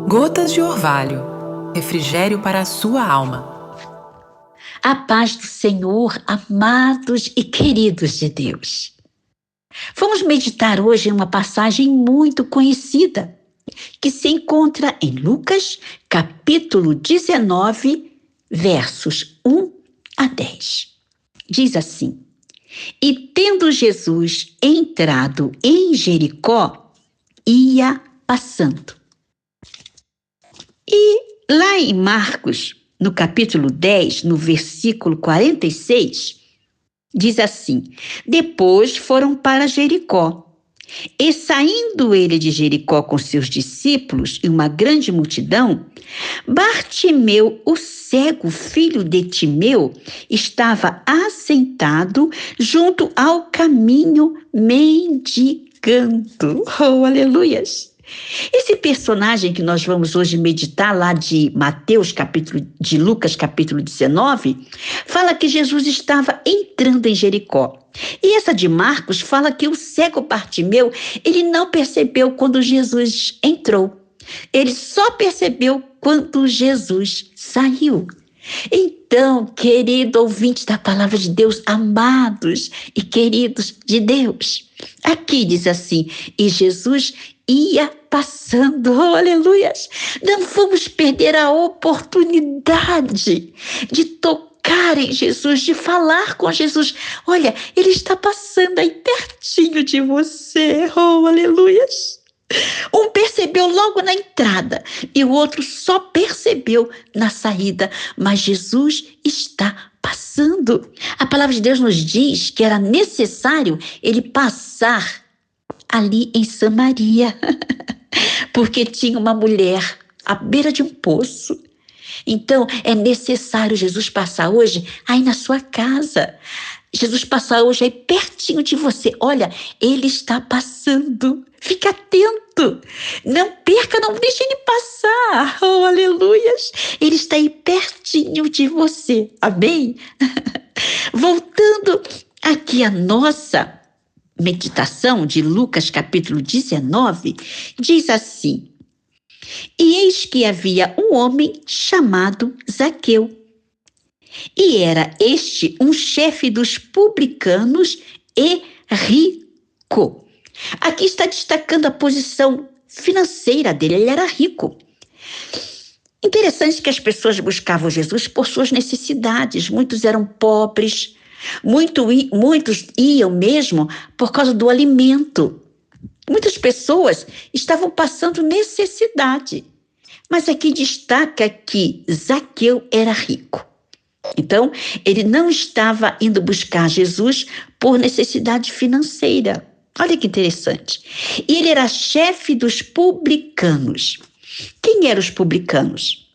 Gotas de Orvalho, refrigério para a sua alma. A paz do Senhor, amados e queridos de Deus. Vamos meditar hoje em uma passagem muito conhecida, que se encontra em Lucas, capítulo 19, versos 1 a 10. Diz assim: E tendo Jesus entrado em Jericó, ia passando. E lá em Marcos, no capítulo 10, no versículo 46, diz assim: Depois foram para Jericó. E saindo ele de Jericó com seus discípulos e uma grande multidão, Bartimeu, o cego, filho de Timeu, estava assentado junto ao caminho mendigando. Oh, aleluias! Esse personagem que nós vamos hoje meditar lá de Lucas capítulo 19, fala que Jesus estava entrando em Jericó. E essa de Marcos fala que o cego Bartimeu, ele não percebeu quando Jesus entrou. Ele só percebeu quando Jesus saiu. Então, querido ouvinte da palavra de Deus, amados e queridos de Deus, aqui diz assim: e Jesus ia passando, oh, aleluias. Não vamos perder a oportunidade de tocar em Jesus, de falar com Jesus. Olha, ele está passando aí pertinho de você, oh, aleluias. Um percebeu logo na entrada e o outro só percebeu na saída, mas Jesus está passando. A palavra de Deus nos diz que era necessário ele passar ali em Samaria, porque tinha uma mulher à beira de um poço. Então, é necessário Jesus passar hoje aí na sua casa. Jesus passar hoje aí pertinho de você. Olha, ele está passando. Fica atento. Não perca, não deixe ele passar. Oh, aleluias. Ele está aí pertinho de você. Amém? Voltando aqui à nossa meditação de Lucas capítulo 19, diz assim: E eis que havia um homem chamado Zaqueu. E era este um chefe dos publicanos e rico. Aqui está destacando a posição financeira dele, ele era rico. Interessante que as pessoas buscavam Jesus por suas necessidades, muitos eram pobres, muitos iam mesmo por causa do alimento. Muitas pessoas estavam passando necessidade, mas aqui destaca que Zaqueu era rico. Então, ele não estava indo buscar Jesus por necessidade financeira. Olha que interessante. E ele era chefe dos publicanos. Quem eram os publicanos?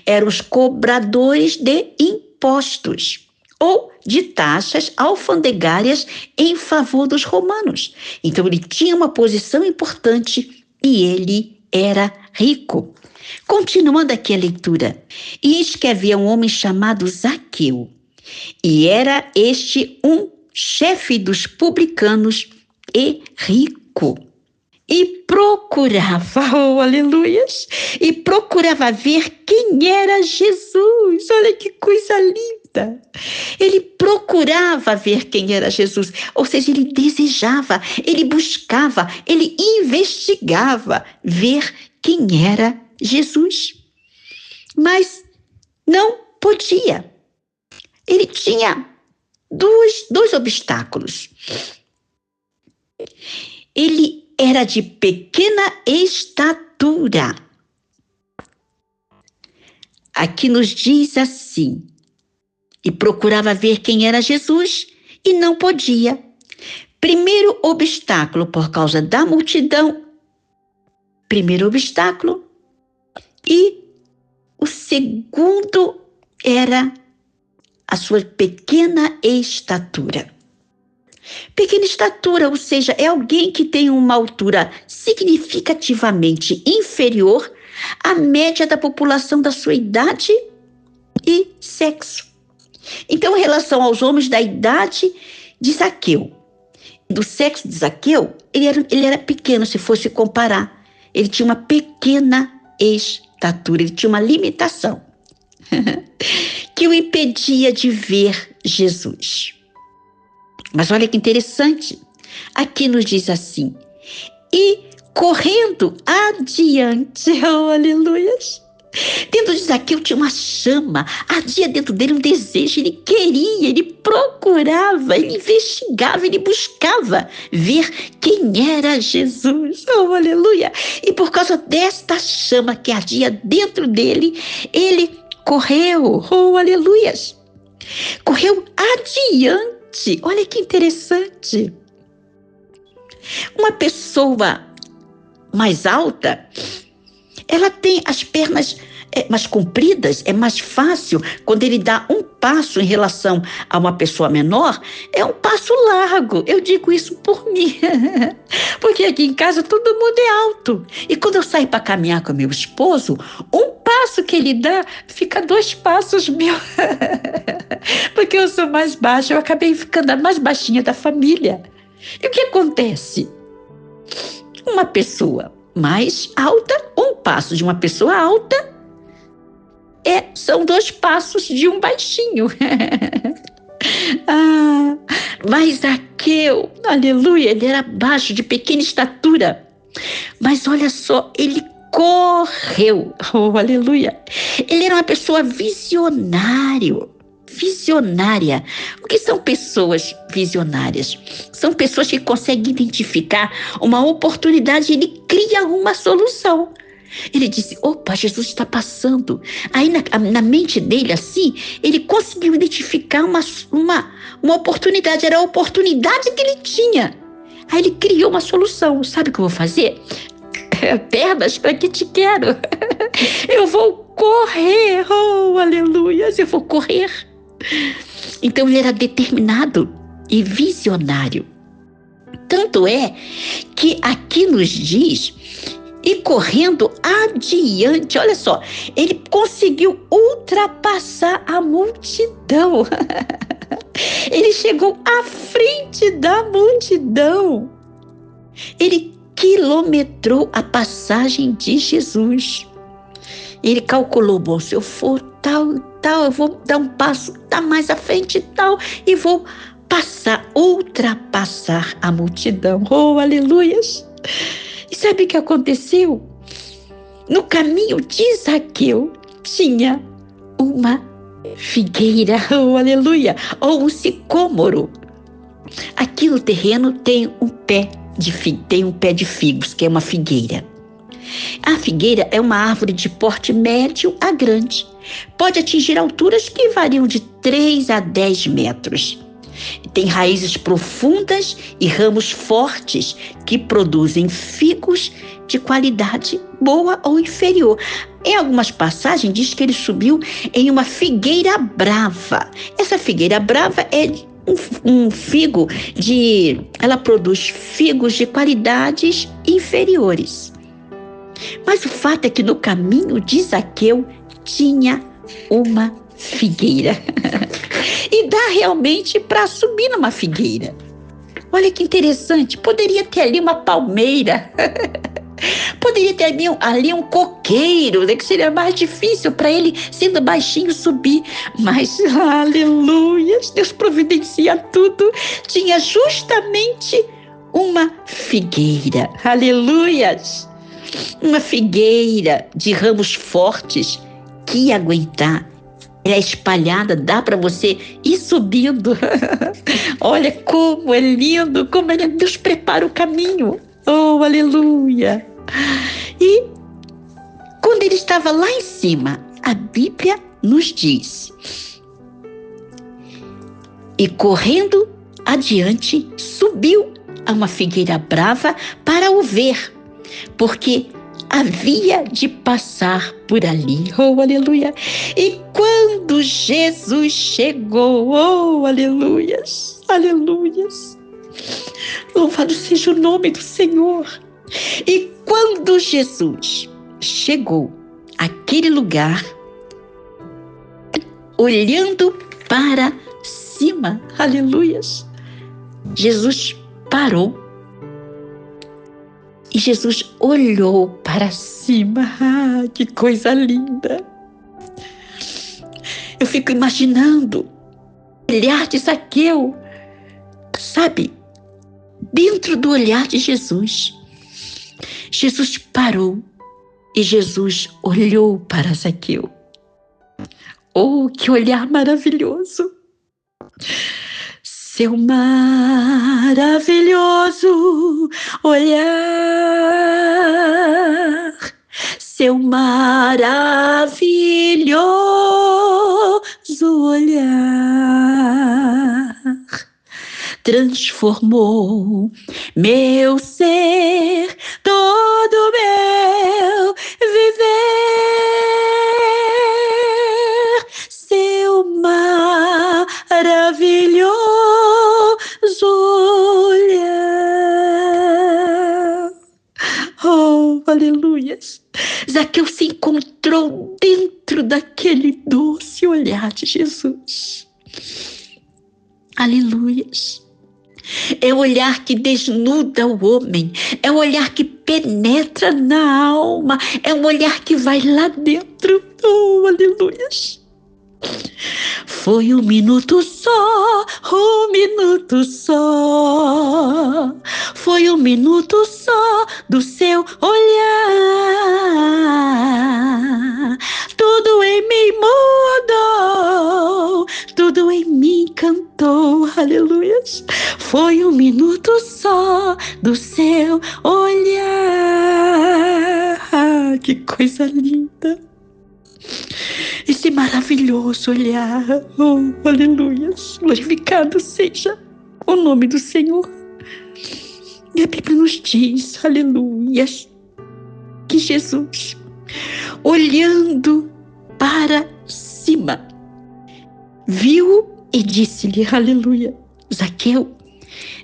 Eram os cobradores de impostos ou de taxas alfandegárias em favor dos romanos. Então, ele tinha uma posição importante e ele era rico. Continuando aqui a leitura. E eis que havia um homem chamado Zaqueu, e era este um chefe dos publicanos e rico. E procurava, oh, aleluias, e procurava ver quem era Jesus. Olha que coisa linda. Ele procurava ver quem era Jesus, ou seja, ele desejava, ele buscava, ele investigava ver quem era Jesus. Mas não podia. Ele tinha dois obstáculos. Ele era de pequena estatura. Aqui nos diz assim: e procurava ver quem era Jesus e não podia. Primeiro obstáculo, por causa da multidão. Primeiro obstáculo. E o segundo era a sua pequena estatura. Pequena estatura, ou seja, é alguém que tem uma altura significativamente inferior à média da população da sua idade e sexo. Então, em relação aos homens da idade de Zaqueu, do sexo de Zaqueu, ele era pequeno se fosse comparar. ele tinha uma pequena estatura, ele tinha uma limitação que o impedia de ver Jesus. Mas olha que interessante, aqui nos diz assim, e correndo adiante, oh, aleluias, dentro de Zaqueu tinha uma chama, ardia dentro dele um desejo, ele queria, ele procurava, ele investigava, ele buscava ver quem era Jesus, oh, aleluia. E por causa desta chama que ardia dentro dele, ele correu, oh, aleluias, correu adiante. Olha que interessante. Uma pessoa mais alta, ela tem as pernas mais compridas, é mais fácil quando ele dá um passo em relação a uma pessoa menor, é um passo largo. Eu digo isso por mim, porque aqui em casa todo mundo é alto. E quando eu saio para caminhar com meu esposo, um passo que ele dá, fica 2 passos meus. Porque eu sou mais baixa, eu acabei ficando a mais baixinha da família. E o que acontece? Uma pessoa mais alta, um passo de uma pessoa alta, são 2 passos de um baixinho. Mas Zaqueu, aleluia, ele era baixo, de pequena estatura. Mas olha só, ele correu, oh, aleluia. Ele era uma pessoa visionária. O que são pessoas visionárias? São pessoas que conseguem identificar uma oportunidade e ele cria uma solução. Ele disse, opa, Jesus está passando. Aí na mente dele, assim, ele conseguiu identificar uma oportunidade. Era a oportunidade que ele tinha. Aí ele criou uma solução. Sabe o que eu vou fazer? Pernas, para que te quero? Eu vou correr, oh, aleluia, eu vou correr. Então ele era determinado e visionário. Tanto é que aqui nos diz, e correndo adiante, olha só, ele conseguiu ultrapassar a multidão. Ele chegou à frente da multidão. Ele quilometrou a passagem de Jesus. Ele calculou, bom, se eu for tal, eu vou dar um passo, tá mais à frente tal, e vou ultrapassar a multidão. Oh, aleluias! E sabe o que aconteceu? No caminho de Zaqueu tinha uma figueira, oh, aleluia, ou um sicômoro. Aqui no terreno tem um pé de figos, que é uma figueira. A figueira é uma árvore de porte médio a grande. Pode atingir alturas que variam de 3 a 10 metros. Tem raízes profundas e ramos fortes que produzem figos de qualidade boa ou inferior. Em algumas passagens diz que ele subiu em uma figueira brava. Essa figueira brava é um figo ela produz figos de qualidades inferiores. Mas o fato é que no caminho de Zaqueu tinha uma figueira. E dá realmente para subir numa figueira. Olha que interessante, poderia ter ali uma palmeira. Poderia ter ali um coqueiro, né, que seria mais difícil para ele, sendo baixinho, subir. Mas, aleluia, Deus providencia tudo. Tinha justamente uma figueira, aleluias. Uma figueira de ramos fortes que ia aguentar. Ela é espalhada, dá para você ir subindo. Olha como é lindo, como é lindo. Deus prepara o caminho. Oh, aleluia. E quando ele estava lá em cima, a Bíblia nos diz, e correndo adiante, subiu a uma figueira brava para o ver, porque havia de passar por ali. Oh, aleluia. E quando Jesus chegou, oh, aleluias, aleluias. Louvado seja o nome do Senhor. E quando Jesus chegou àquele lugar, olhando para cima, aleluias, Jesus parou E Jesus olhou para cima. Ah, que coisa linda! Eu fico imaginando o olhar de Zaqueu, sabe? Dentro do olhar de Jesus. Jesus parou e Jesus olhou para Zaqueu. Oh, que olhar maravilhoso! Seu maravilhoso olhar, seu maravilhoso olhar, transformou meu ser, todo meu viver. Seu maravilhoso olhar. Oh, aleluias! Zaqueu se encontrou dentro daquele doce olhar de Jesus. Aleluias! É o olhar que desnuda o homem, é o olhar que penetra na alma, é um olhar que vai lá dentro. Oh, aleluias! Foi um minuto só, um minuto só. Foi um minuto só do seu olhar. Tudo em mim mudou, tudo em mim cantou, aleluias. Foi um minuto só do seu olhar. Ah, que coisa linda! Esse maravilhoso olhar, oh, aleluias, glorificado seja o nome do Senhor. E a Bíblia nos diz, aleluias, que Jesus, olhando para cima, viu e disse-lhe, aleluia, Zaqueu,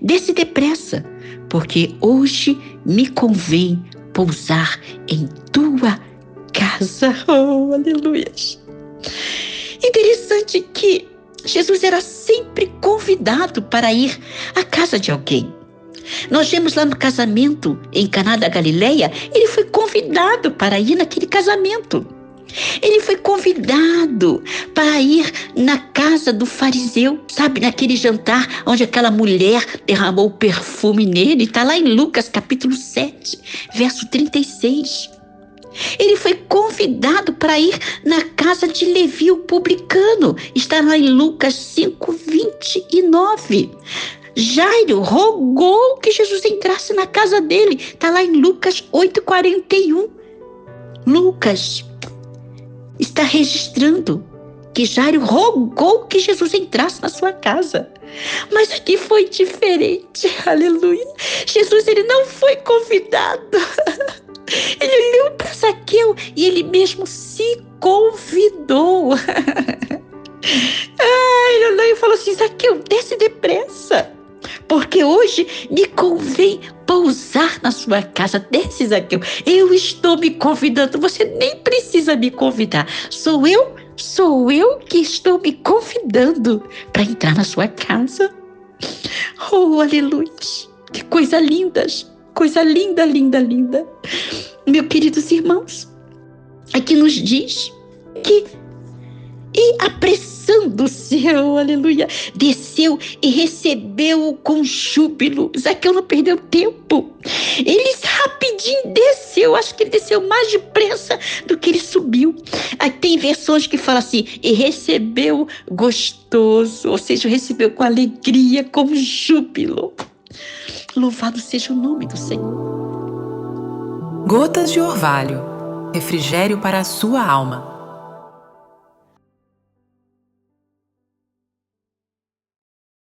desce depressa, porque hoje me convém pousar em tua casa. Oh, aleluias. Interessante que Jesus era sempre convidado para ir à casa de alguém. Nós vemos lá no casamento em Caná da Galileia, ele foi convidado para ir naquele casamento. Ele foi convidado para ir na casa do fariseu, sabe, naquele jantar onde aquela mulher derramou perfume nele. Está lá em Lucas capítulo 7, verso 36. Ele foi convidado para ir na casa de Levi, o publicano. Está lá em Lucas 5:29. Jairo rogou que Jesus entrasse na casa dele. Está lá em Lucas 8:41. Lucas está registrando que Jairo rogou que Jesus entrasse na sua casa. Mas aqui foi diferente, aleluia. Jesus, ele não foi convidado. Ele olhou para Zaqueu e ele mesmo se convidou. Ele olhou e falou assim, Zaqueu, desce depressa, porque hoje me convém pousar na sua casa. Desce, Zaqueu, eu estou me convidando, você nem precisa me convidar. Sou eu que estou me convidando para entrar na sua casa. Oh, aleluia, que coisa linda, coisa linda, linda, linda. Meus queridos irmãos, aqui nos diz que, e apressando-se, oh, aleluia, desceu e recebeu-o com júbilo. Zaqueu não perdeu tempo. Ele rapidinho desceu, acho que ele desceu mais depressa do que ele subiu. Aí tem versões que falam assim, e recebeu gostoso, ou seja, recebeu com alegria, com júbilo. Louvado seja o nome do Senhor. Gotas de orvalho, refrigério para a sua alma.